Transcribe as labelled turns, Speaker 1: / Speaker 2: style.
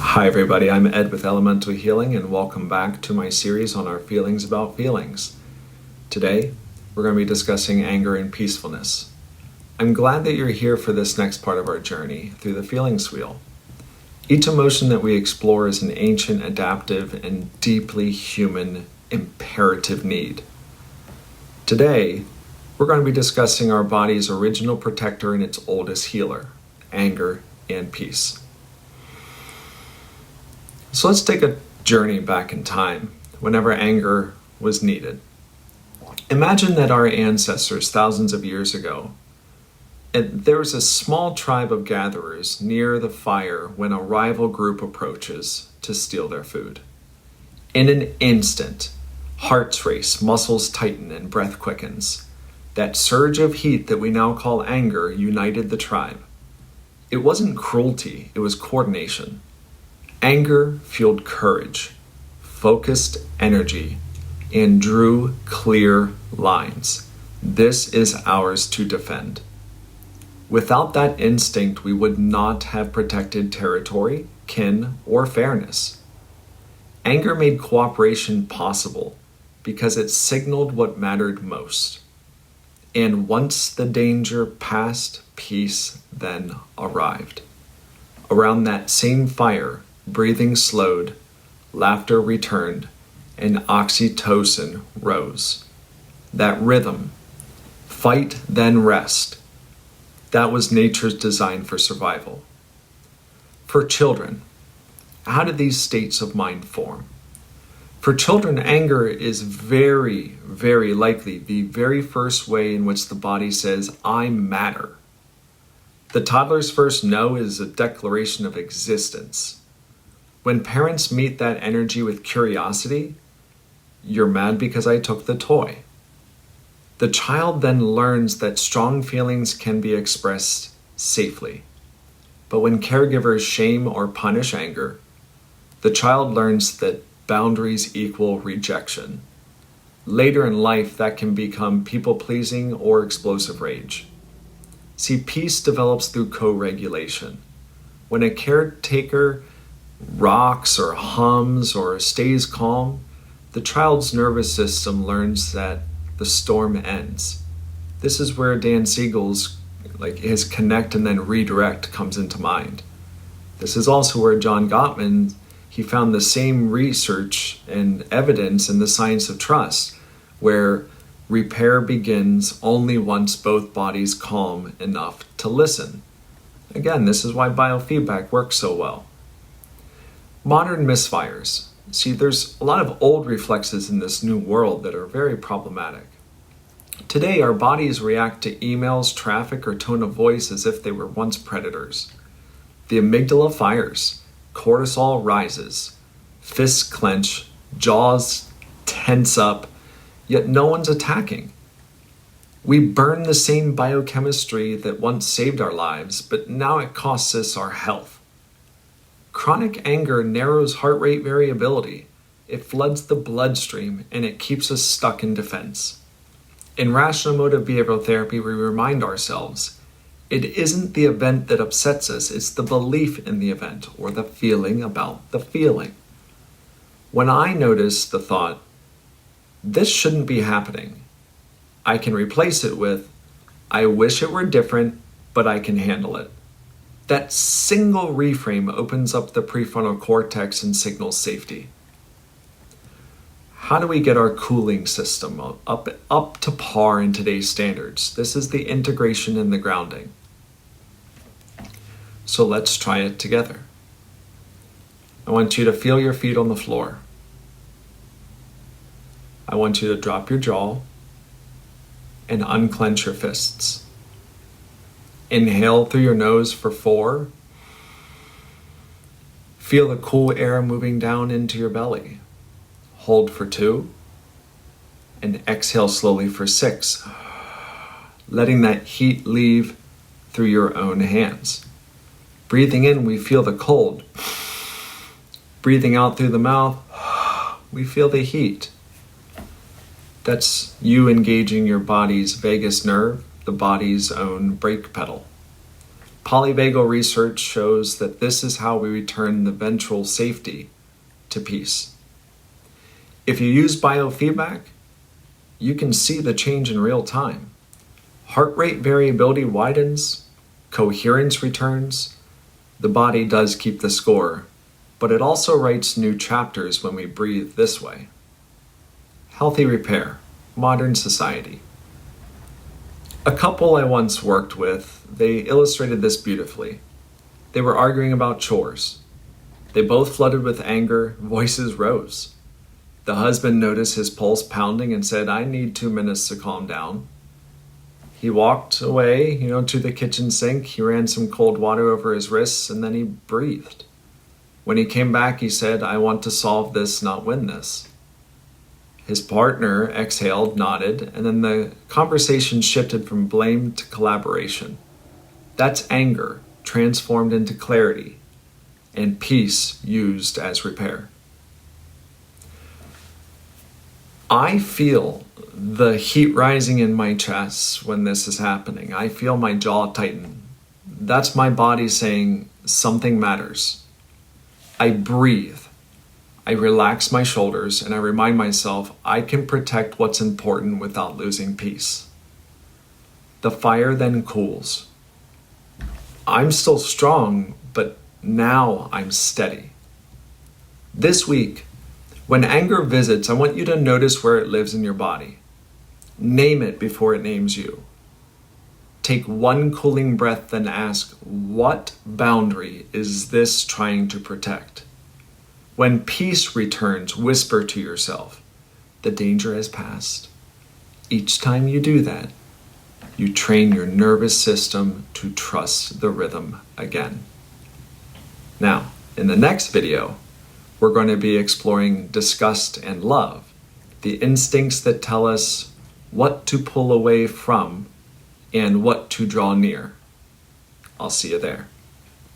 Speaker 1: Hi everybody, I'm Ed with Elemental Healing and welcome back to my series on our feelings about feelings. Today, we're going to be discussing anger and peacefulness. I'm glad that you're here for this next part of our journey through the feelings wheel. Each emotion that we explore is an ancient, adaptive, and deeply human imperative need. Today, we're going to be discussing our body's original protector and its oldest healer, anger and peace. So let's take a journey back in time, whenever anger was needed. Imagine that our ancestors, thousands of years ago, there was a small tribe of gatherers near the fire when a rival group approaches to steal their food. In an instant, hearts race, muscles tighten, and breath quickens. That surge of heat that we now call anger united the tribe. It wasn't cruelty, it was coordination. Anger fueled courage, focused energy, and drew clear lines. This is ours to defend. Without that instinct, we would not have protected territory, kin, or fairness. Anger made cooperation possible because it signaled what mattered most. And once the danger passed, peace then arrived. Around that same fire, breathing slowed, laughter returned, and oxytocin rose. That rhythm, fight then rest, that was nature's design for survival. For children, how do these states of mind form? For children, anger is very, very likely the very first way in which the body says, I matter. The toddler's first no is a declaration of existence. When parents meet that energy with curiosity, you're mad because I took the toy. The child then learns that strong feelings can be expressed safely. But when caregivers shame or punish anger, the child learns that boundaries equal rejection. Later in life, that can become people-pleasing or explosive rage. See, peace develops through co-regulation. When a caretaker rocks or hums or stays calm, the child's nervous system learns that the storm ends. This is where Dan Siegel's his connect and then redirect comes into mind. This is also where John Gottman, he found the same research and evidence in the science of trust, where repair begins only once both bodies calm enough to listen. Again, this is why biofeedback works so well. Modern misfires. See, there's a lot of old reflexes in this new world that are very problematic. Today, our bodies react to emails, traffic, or tone of voice as if they were once predators. The amygdala fires, cortisol rises, fists clench, jaws tense up, yet no one's attacking. We burn the same biochemistry that once saved our lives, but now it costs us our health. Chronic anger narrows heart rate variability. It floods the bloodstream and it keeps us stuck in defense. In rational emotive behavioral therapy, we remind ourselves, it isn't the event that upsets us, it's the belief in the event or the feeling about the feeling. When I notice the thought, this shouldn't be happening, I can replace it with, I wish it were different, but I can handle it. That single reframe opens up the prefrontal cortex and signals safety. How do we get our cooling system up to par in today's standards? This is the integration and the grounding. So let's try it together. I want you to feel your feet on the floor. I want you to drop your jaw and unclench your fists. Inhale through your nose for 4. Feel the cool air moving down into your belly. Hold for 2. And exhale slowly for 6. Letting that heat leave through your own hands. Breathing in, we feel the cold. Breathing out through the mouth, we feel the heat. That's you engaging your body's vagus nerve, the body's own brake pedal. Polyvagal research shows that this is how we return the ventral safety to peace. If you use biofeedback, you can see the change in real time. Heart rate variability widens, coherence returns. The body does keep the score, but it also writes new chapters when we breathe this way. Healthy repair, modern society. A couple I once worked with, they illustrated this beautifully. They were arguing about chores. They both flooded with anger, voices rose. The husband noticed his pulse pounding and said, "I need 2 minutes to calm down." He walked away, to the kitchen sink. He ran some cold water over his wrists, and then he breathed. When he came back, he said, "I want to solve this, not win this." His partner exhaled, nodded, and then the conversation shifted from blame to collaboration. That's anger transformed into clarity, and peace used as repair. I feel the heat rising in my chest when this is happening. I feel my jaw tighten. That's my body saying something matters. I breathe. I relax my shoulders and I remind myself I can protect what's important without losing peace. The fire then cools. I'm still strong, but now I'm steady. This week, when anger visits, I want you to notice where it lives in your body. Name it before it names you. Take one cooling breath, then ask, what boundary is this trying to protect? When peace returns, whisper to yourself, the danger has passed. Each time you do that, you train your nervous system to trust the rhythm again. Now, in the next video, we're going to be exploring disgust and love, the instincts that tell us what to pull away from and what to draw near. I'll see you there.